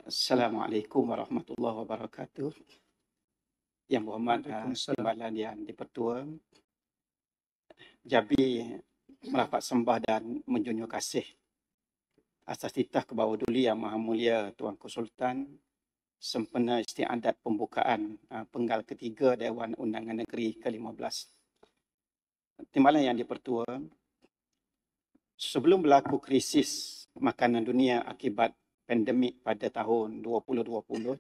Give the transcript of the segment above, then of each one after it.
Assalamualaikum warahmatullahi wabarakatuh. Yang berhormat Waalaikumsalam. Timbalan yang di-Pertua, Jabi merapat sembah dan menjunjung kasih atas titah ke bawah duli Yang Maha Mulia Tuanku Sultan sempena istiadat pembukaan penggal ketiga Dewan Undangan Negeri ke-15. Timbalan yang di-Pertua, sebelum berlaku krisis makanan dunia akibat pandemik pada tahun 2020,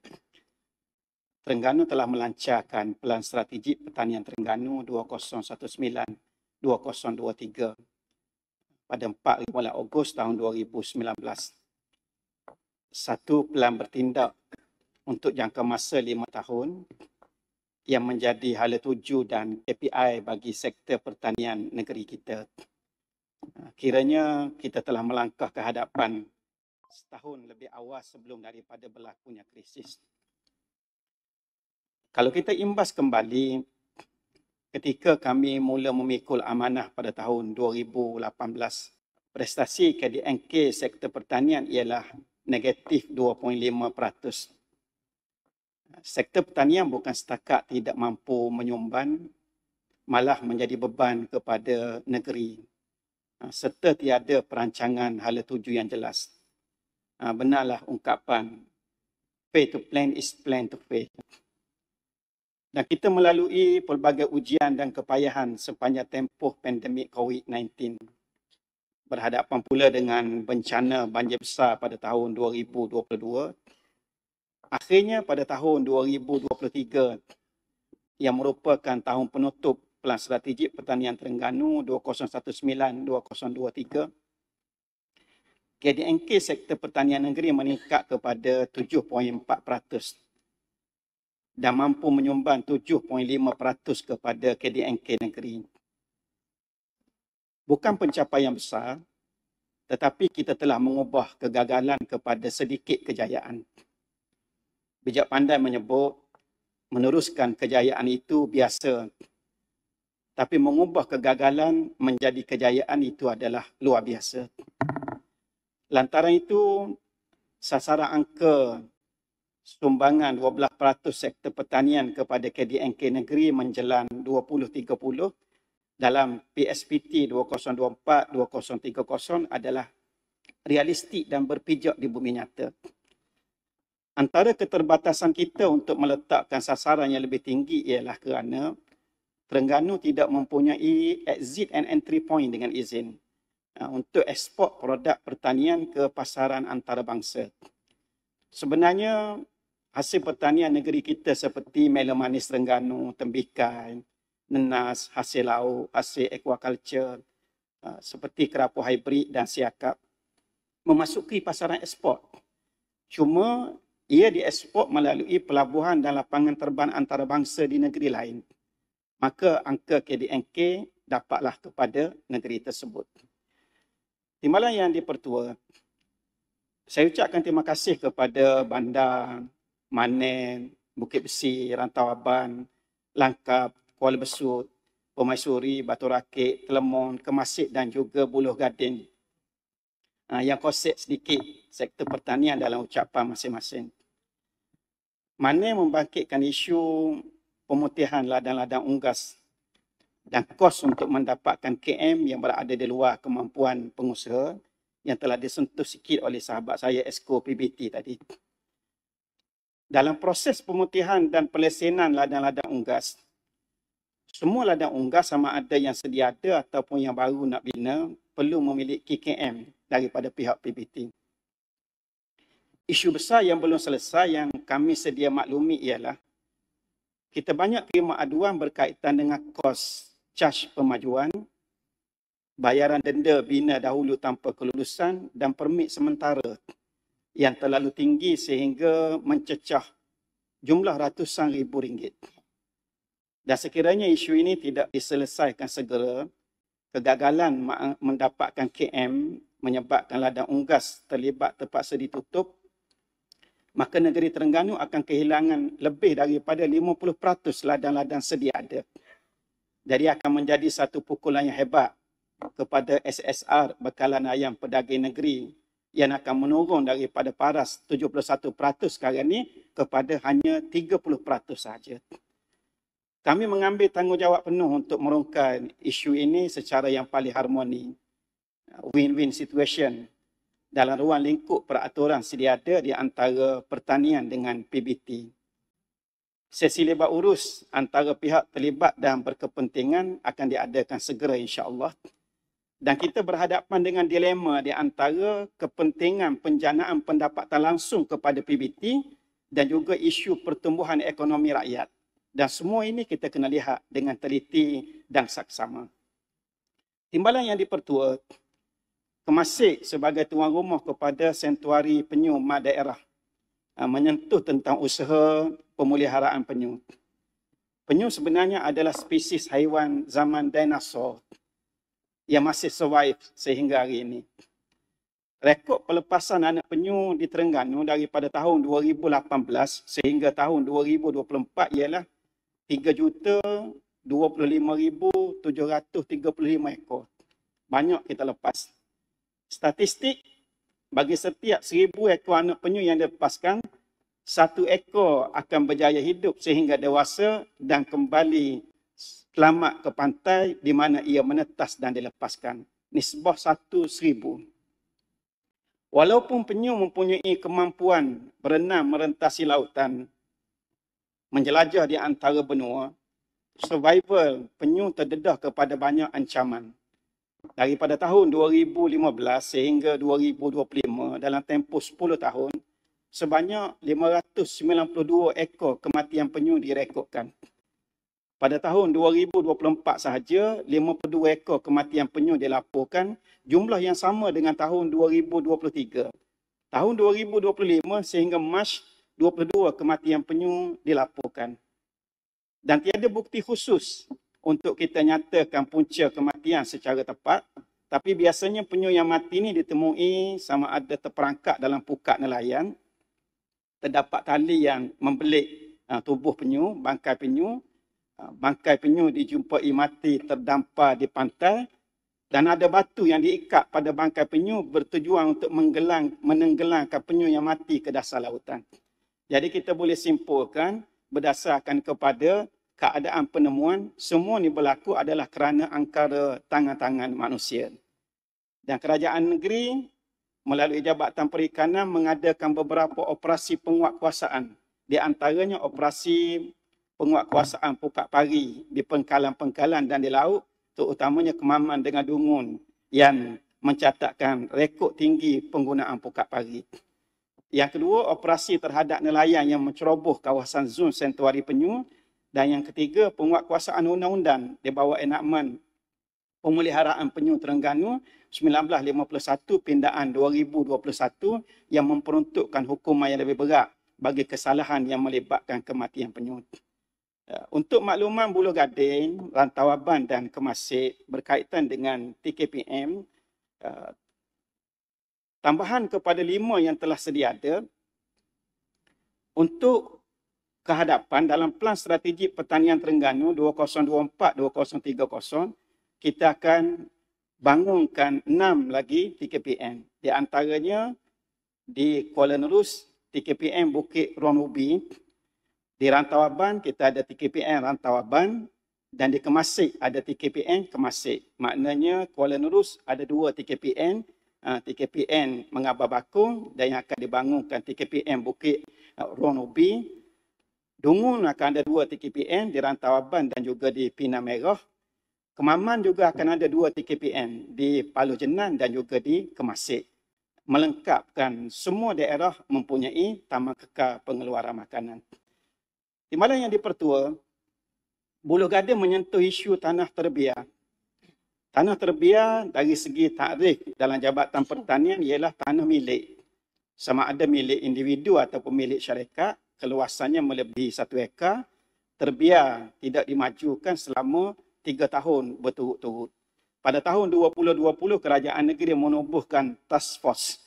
Terengganu telah melancarkan Pelan Strategik Pertanian Terengganu 2019-2023 pada 4 Ogos tahun 2019. Satu pelan bertindak untuk jangka masa 5 tahun yang menjadi hala tuju dan KPI bagi sektor pertanian negeri kita. Kiranya kita telah melangkah ke hadapan setahun lebih awal sebelum daripada berlakunya krisis. Kalau kita imbas kembali ketika kami mula memikul amanah pada tahun 2018, prestasi KDNK sektor pertanian ialah negatif 2.5%. Sektor pertanian bukan setakat tidak mampu menyumban, malah menjadi beban kepada negeri serta tiada perancangan hala tuju yang jelas. Benarlah ungkapan, pay to plan is plan to pay. Dan kita melalui pelbagai ujian dan kepayahan sepanjang tempoh pandemik COVID-19. Berhadapan pula dengan bencana banjir besar pada tahun 2022. Akhirnya pada tahun 2023 yang merupakan tahun penutup Pelan Strategik Pertanian Terengganu 2019-2023, KDNK sektor pertanian negeri meningkat kepada 7.4% dan mampu menyumbang 7.5% kepada KDNK negeri. Bukan pencapaian besar, tetapi kita telah mengubah kegagalan kepada sedikit kejayaan. Bijak pandai menyebut, meneruskan kejayaan itu biasa, tapi mengubah kegagalan menjadi kejayaan itu adalah luar biasa. Lantaran itu, sasaran angka sumbangan 12% sektor pertanian kepada KDNK negeri menjelang 2030 dalam PSPT 2024-2030 adalah realistik dan berpijak di bumi nyata. Antara keterbatasan kita untuk meletakkan sasaran yang lebih tinggi ialah kerana Terengganu tidak mempunyai exit and entry point dengan izin untuk ekspor produk pertanian ke pasaran antarabangsa. Sebenarnya, hasil pertanian negeri kita seperti melon manis Terengganu, tembikai, nenas, hasil laut, hasil aquaculture, seperti kerapu hybrid dan siakap, memasuki pasaran ekspor. Cuma, ia diekspor melalui pelabuhan dan lapangan terbang antarabangsa di negeri lain. Maka angka KDNK dapatlah kepada negeri tersebut. Timbalan yang di-Pertua, saya ucapkan terima kasih kepada Bandar, Manen, Bukit Besi, Rantau Aban, Langkap, Kuala Besut, Permaisuri, Batu Rakit, Telemon, Kemasit dan juga Buloh Gading yang konsep sedikit sektor pertanian dalam ucapan masing-masing. Manen membangkitkan isu pemutihan ladang-ladang unggas dan kos untuk mendapatkan KM yang berada di luar kemampuan pengusaha yang telah disentuh sikit oleh sahabat saya Esko PBT tadi. Dalam proses pemutihan dan pelesenan ladang-ladang unggas, semua ladang unggas sama ada yang sedia ada ataupun yang baru nak bina perlu memiliki KM daripada pihak PBT. Isu besar yang belum selesai yang kami sedia maklumi ialah kita banyak terima aduan berkaitan dengan kos caj pemajuan, bayaran denda bina dahulu tanpa kelulusan dan permit sementara yang terlalu tinggi sehingga mencecah jumlah ratusan ribu ringgit. Dan sekiranya isu ini tidak diselesaikan segera, kegagalan mendapatkan KM menyebabkan ladang unggas terlibat terpaksa ditutup, maka negeri Terengganu akan kehilangan lebih daripada 50% ladang-ladang sedia ada. Jadi akan menjadi satu pukulan yang hebat kepada SSR Bekalan Ayam Pedaging Negeri yang akan menurun daripada paras 71% sekarang ni kepada hanya 30% sahaja. Kami mengambil tanggungjawab penuh untuk merongkai isu ini secara yang paling harmoni. Win-win situation dalam ruang lingkup peraturan sedia ada di antara pertanian dengan PBT. Sesi lebat urus antara pihak terlibat dan berkepentingan akan diadakan segera insya-Allah. Dan kita berhadapan dengan dilema di antara kepentingan penjanaan pendapatan langsung kepada PBT dan juga isu pertumbuhan ekonomi rakyat. Dan semua ini kita kena lihat dengan teliti dan saksama. Timbalan yang dipertua, Kemasik sebagai tuan rumah kepada Sentuari Penyu Mat Daerah menyentuh tentang usaha pemeliharaan penyu. Penyu sebenarnya adalah spesies haiwan zaman dinosaur yang masih survive sehingga hari ini. Rekod pelepasan anak penyu di Terengganu daripada tahun 2018 sehingga tahun 2024 ialah 3,25,735 ekor. Banyak kita lepas. Statistik, bagi setiap 1,000 ekor anak penyu yang dilepaskan, 1 ekor akan berjaya hidup sehingga dewasa dan kembali selamat ke pantai di mana ia menetas dan dilepaskan. Nisbah 1/1000. Walaupun penyu mempunyai kemampuan berenang merentasi lautan, menjelajah di antara benua, survival penyu terdedah kepada banyak ancaman. Daripada tahun 2015 sehingga 2025, dalam tempoh 10 tahun, sebanyak 592 ekor kematian penyu direkodkan. Pada tahun 2024 sahaja, 52 ekor kematian penyu dilaporkan, jumlah yang sama dengan tahun 2023. Tahun 2025 sehingga Mac 22 kematian penyu dilaporkan. Dan tiada bukti khusus untuk kita nyatakan punca kematian secara tepat, tapi biasanya penyu yang mati ini ditemui sama ada terperangkap dalam pukat nelayan, terdapat tali yang membelit tubuh penyu, bangkai penyu dijumpai mati terdampar di pantai, dan ada batu yang diikat pada bangkai penyu bertujuan untuk menenggelangkan penyu yang mati ke dasar lautan. Jadi kita boleh simpulkan berdasarkan kepada keadaan penemuan, semua ini berlaku adalah kerana angkara tangan-tangan manusia. Dan kerajaan negeri melalui Jabatan Perikanan mengadakan beberapa operasi penguatkuasaan. Di antaranya operasi penguatkuasaan pukat pari di pengkalan-pengkalan dan di laut, terutamanya Kemaman dengan Dungun yang mencatatkan rekod tinggi penggunaan pukat pari. Yang kedua, operasi terhadap nelayan yang menceroboh kawasan zon Sentuari Penyu. Dan yang ketiga, penguatkuasaan undang-undang di bawah enakmen Pemeliharaan Penyu Terengganu 1951 pindaan 2021 yang memperuntukkan hukuman yang lebih berat bagi kesalahan yang melibatkan kematian penyu. Untuk makluman Buloh Gading, Rantau Aban dan Kemasik berkaitan dengan TKPM, tambahan kepada 5 yang telah sedia ada, untuk kehadapan dalam Pelan Strategik Pertanian Terengganu 2024-2030, kita akan bangunkan 6 lagi TKPM. Di antaranya di Kuala Nerus, TKPM Bukit Ruang Ubi. Di Rantau Aban, kita ada TKPM Rantau Aban. Dan di Kemasik ada TKPM Kemasik. Maknanya Kuala Nerus ada 2 TKPM. TKPM Mengabah Bakung dan yang akan dibangunkan TKPM Bukit Ruang Ubi. Dungun akan ada 2 TKPM di Rantau Aban dan juga di Pinang Merah. Kemaman juga akan ada 2 TKPM di Paluh Jenan dan juga di Kemasik. Melengkapkan semua daerah mempunyai taman kekal pengeluaran makanan. Timbalan yang dipertua, Buloh Gading menyentuh isu tanah terbiar. Tanah terbiar dari segi takrif dalam Jabatan Pertanian ialah tanah milik. Sama ada milik individu ataupun milik syarikat, keluasannya melebihi 1 ekar, terbiar tidak dimajukan selama 3 tahun berturut-turut. Pada tahun 2020, kerajaan negeri menubuhkan task force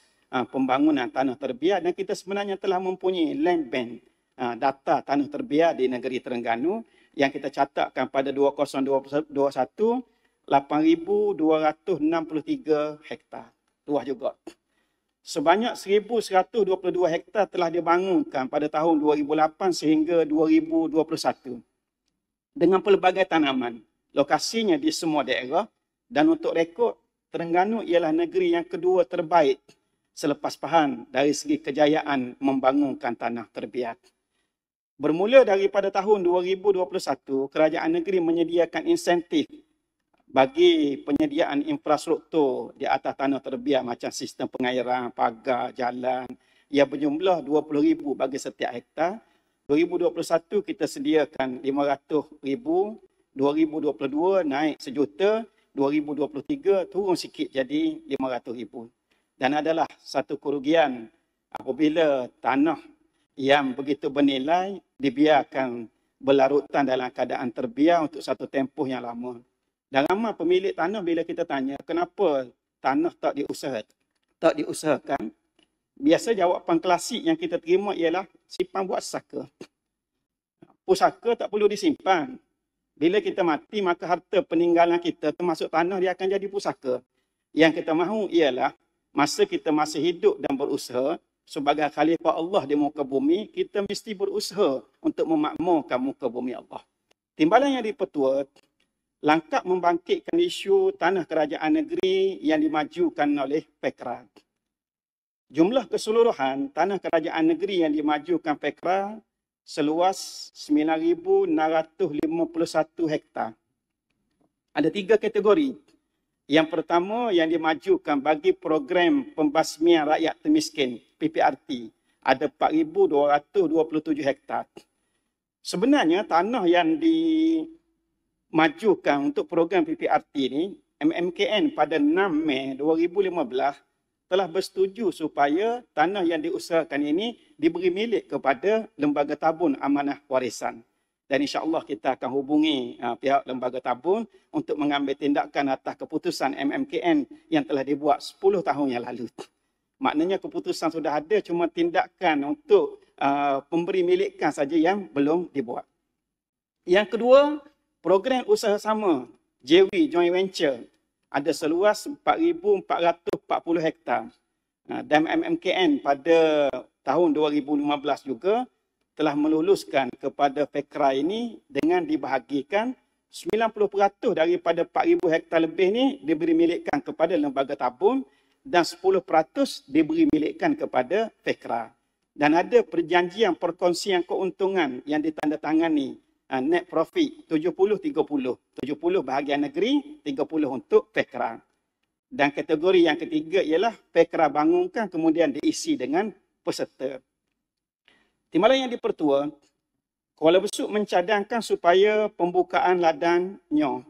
pembangunan tanah terbiar dan kita sebenarnya telah mempunyai land bank data tanah terbiar di negeri Terengganu yang kita catatkan pada 2021 8,263 hektar. Luas juga. sebanyak 1,122 hektar telah dibangunkan pada tahun 2008 sehingga 2021 dengan pelbagai tanaman. Lokasinya di semua daerah dan untuk rekod, Terengganu ialah negeri yang kedua terbaik selepas Pahang dari segi kejayaan membangunkan tanah terbiak. Bermula daripada tahun 2021, kerajaan negeri menyediakan insentif bagi penyediaan infrastruktur di atas tanah terbiak macam sistem pengairan, pagar, jalan yang berjumlah 20,000 bagi setiap hektar. 2021 kita sediakan 500,000, 2022 naik 1,000,000, 2023 turun sikit jadi 500,000. Dan adalah satu kerugian apabila tanah yang begitu bernilai dibiarkan berlarutan dalam keadaan terbiar untuk satu tempoh yang lama. Dan ramai pemilik tanah bila kita tanya kenapa tanah tak diusahakan, biasa jawapan klasik yang kita terima ialah simpan buat saka. Pusaka tak perlu disimpan. Bila kita mati, maka harta peninggalan kita termasuk tanah dia akan jadi pusaka. Yang kita mahu ialah masa kita masih hidup dan berusaha sebagai khalifah Allah di muka bumi, kita mesti berusaha untuk memakmurkan muka bumi Allah. Timbalan yang dipertua, langkah membangkitkan isu tanah kerajaan negeri yang dimajukan oleh Pekra. Jumlah keseluruhan tanah kerajaan negeri yang dimajukan Pekra seluas 9,651 hektar. Ada 3 kategori. Yang pertama yang dimajukan bagi program pembasmian rakyat termiskin, PPRT, ada 4,227 hektar. Sebenarnya tanah yang dimajukan untuk program PPRT ini, MMKN pada 6 Mei 2015 telah bersetuju supaya tanah yang diusahakan ini diberi milik kepada Lembaga Tabun Amanah Warisan. Dan insya-Allah kita akan hubungi pihak Lembaga Tabun untuk mengambil tindakan atas keputusan MMKN yang telah dibuat 10 tahun yang lalu. Maknanya keputusan sudah ada, cuma tindakan untuk pemberi milikan saja yang belum dibuat. Yang kedua, program usaha sama, JW Joint Venture, ada seluas 4,440 hektar. Dan MMKN pada tahun 2015 juga telah meluluskan kepada Pekra ini dengan dibahagikan 90% daripada 4,000 hektar lebih ni diberi milikkan kepada Lembaga Tabun dan 10% diberi milikkan kepada Pekra. Dan ada perjanjian perkongsian keuntungan yang ditandatangani, net profit 70-30. 70 bahagian negeri, 30 untuk Pekra. Dan kategori yang ketiga ialah Pekra bangunkan kemudian diisi dengan peserta. Timbalan yang dipertua, Kuala Besut mencadangkan supaya pembukaan ladang nyoh.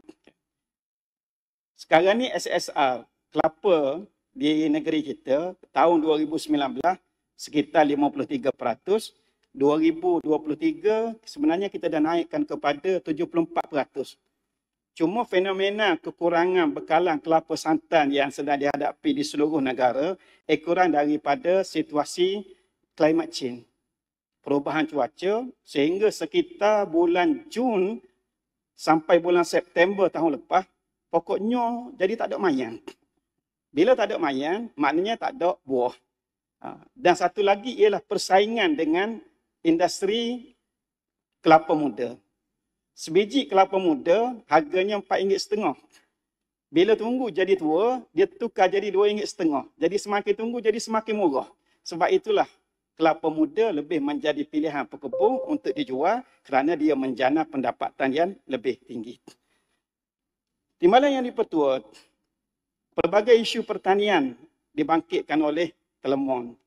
Sekarang ni SSR kelapa di negeri kita tahun 2019 sekitar 53%. 2023 sebenarnya kita dah naikkan kepada 74%. Cuma fenomena kekurangan bekalan kelapa santan yang sedang dihadapi di seluruh negara kurang daripada situasi climate change, perubahan cuaca, sehingga sekitar bulan Jun sampai bulan September tahun lepas pokoknya jadi tak ada mayan. Bila tak ada mayan, maknanya tak ada buah. Dan satu lagi ialah persaingan dengan industri kelapa muda. Sebiji kelapa muda harganya RM4.5. Bila tunggu jadi tua, dia tukar jadi RM2.5. Jadi semakin tunggu jadi semakin murah. Sebab itulah kelapa muda lebih menjadi pilihan pekebun untuk dijual kerana dia menjana pendapatan yang lebih tinggi. Timbalan yang dipertua, pelbagai isu pertanian dibangkitkan oleh Telemon.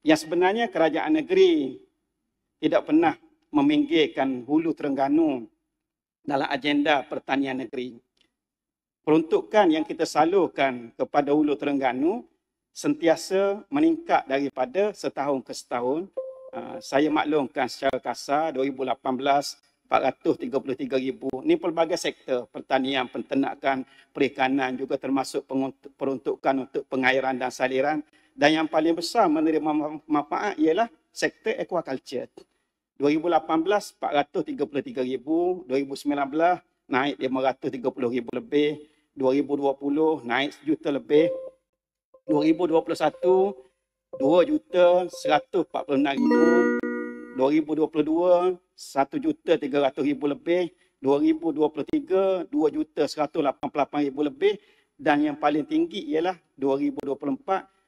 Yang sebenarnya kerajaan negeri tidak pernah meminggirkan hulu Terengganu dalam agenda pertanian negeri. Peruntukan yang kita salurkan kepada hulu Terengganu sentiasa meningkat daripada setahun ke setahun. Saya maklumkan secara kasar 2018 433,000. Ini pelbagai sektor, pertanian, penternakan, perikanan juga termasuk peruntukan untuk pengairan dan saliran. Dan yang paling besar menerima manfaat ialah sektor aquaculture. 2018 433,000, 2019 naik 530,000 lebih, 2020 naik 1 juta lebih. 2021 2.146.000. 2022 1.300.000 lebih. 2023 2.188.000 lebih. Dan yang paling tinggi ialah 2024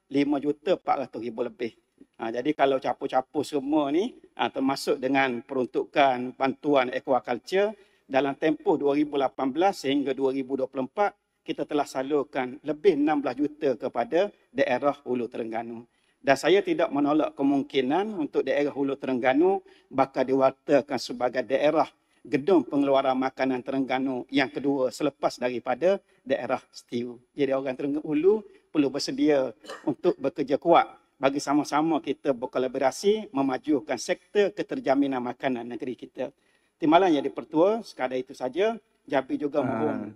5.400.000 lebih. Jadi kalau capur-capur semua ni, termasuk dengan peruntukan bantuan aquaculture, dalam tempoh 2018 sehingga 2024, kita telah salurkan lebih 16 juta kepada daerah Hulu Terengganu. Dan saya tidak menolak kemungkinan untuk daerah Hulu Terengganu bakal diwartakan sebagai daerah gedung pengeluaran makanan Terengganu yang kedua selepas daripada daerah Setiu. Jadi orang Terengganu Hulu perlu bersedia untuk bekerja kuat bagi sama-sama kita berkolaborasi memajukan sektor keterjaminan makanan negeri kita. Timbalan yang dipertua, sekadar itu saja. Jabi juga mohon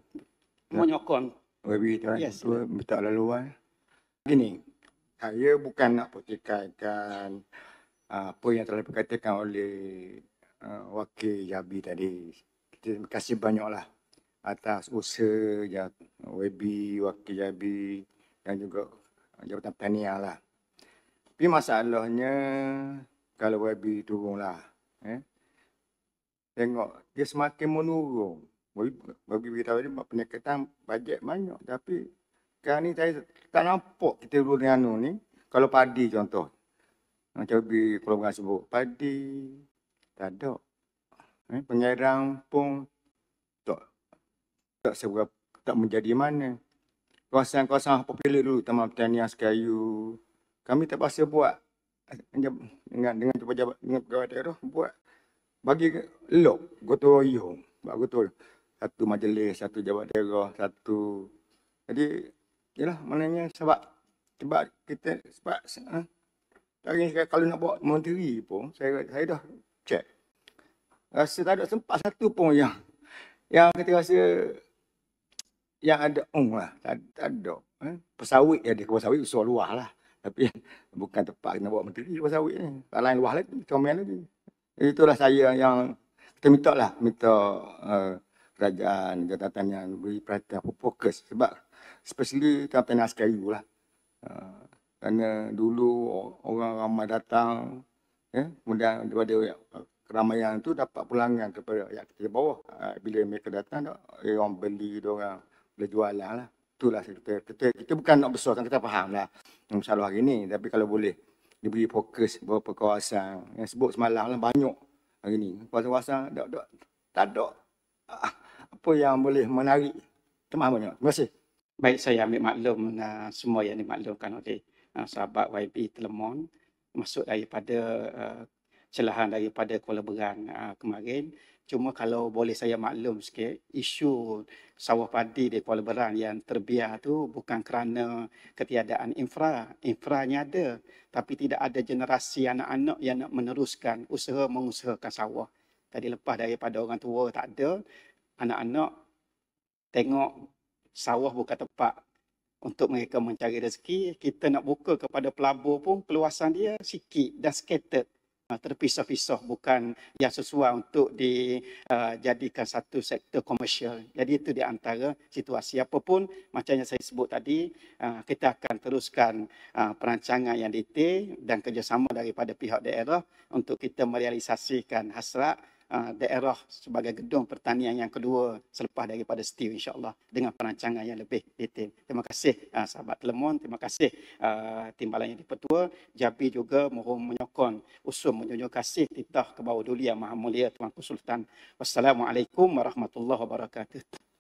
menyokong. Yes, minta laluan. Gini, saya bukan nak pertikaikan apa yang telah dikatakan oleh Wakil Jabi tadi. Terima kasih banyaklah atas usaha WB, Wakil Jabi dan juga Jabatan Pertanian lah. Tapi masalahnya kalau WB turunlah, tengok dia semakin menurun. Bagi beritahu dia pendekatan bajet banyak. Tapi sekarang ni saya tak nampak kita dulu dengan ni. Kalau padi contoh. Macam lebih kalau orang sebut. Padi tak ada. Pengerang pun tak seberapa, tak menjadi mana. Kawasan-kawasan popular dulu, Taman Pertanian Sekayu. Kami terpaksa buat dengan pejabat daerah buat bagi lok gotong royong, buat gotong satu majlis, satu jabat daerah, satu. Jadi yalah maknanya sebab kita hari kalau nak bawa menteri pun saya dah check. Rasa tak ada sempat satu pun yang kita rasa yang ada lah, tak ada. Pesawit ada, pesawit usaha luar lah. Tapi bukan tepat nak bawa menteri pesawit ni. Tak lain luar lagi, komen lagi. Itulah saya yang kita minta kerajaan, jabatan yang beri perhatian fokus. Sebab especially Taman Sekayu lah. Kerana dulu orang ramai datang, kemudian daripada keramaian tu dapat pulangan kepada rakyat kita di bawah. Bila mereka datang, orang beli, orang boleh jualan lah. Itulah kita bukan nak besarkan, kita faham lah masalah hari ni. Tapi kalau boleh diberi fokus beberapa kawasan yang sebut semalam lah, banyak hari ni. Kawasan-kawasan tak ada apa yang boleh menarik. Banyak. Terima kasih. Baik, saya ambil maklum semua yang dimaklumkan oleh sahabat YB Telemon, masuk daripada celahan daripada Kuala Beran kemarin. Cuma kalau boleh saya maklum sikit, isu sawah padi di Kuala Beran yang terbiar tu bukan kerana ketiadaan infra. Infranya ada, tapi tidak ada generasi anak-anak yang nak meneruskan usaha mengusahakan sawah. Tadi lepas daripada orang tua tak ada, anak-anak tengok sawah bukan tempat untuk mereka mencari rezeki. Kita nak buka kepada pelabur pun peluasan dia sikit dan scattered. Terpisah-pisah, bukan yang sesuai untuk dijadikan satu sektor komersial. Jadi itu di antara situasi. Apapun macam yang saya sebut tadi, kita akan teruskan perancangan yang detail dan kerjasama daripada pihak daerah untuk kita merealisasikan hasrat daerah sebagai gedung pertanian yang kedua selepas daripada Setiu, insya-Allah, dengan perancangan yang lebih detail. Terima kasih sahabat Telemon, terima kasih timbalan yang dipertua. Jabi juga mohon menyokong usul menjunjung kasih titah ke bawah Duli Yang Maha Mulia Tuanku Sultan. Wassalamualaikum warahmatullahi wabarakatuh.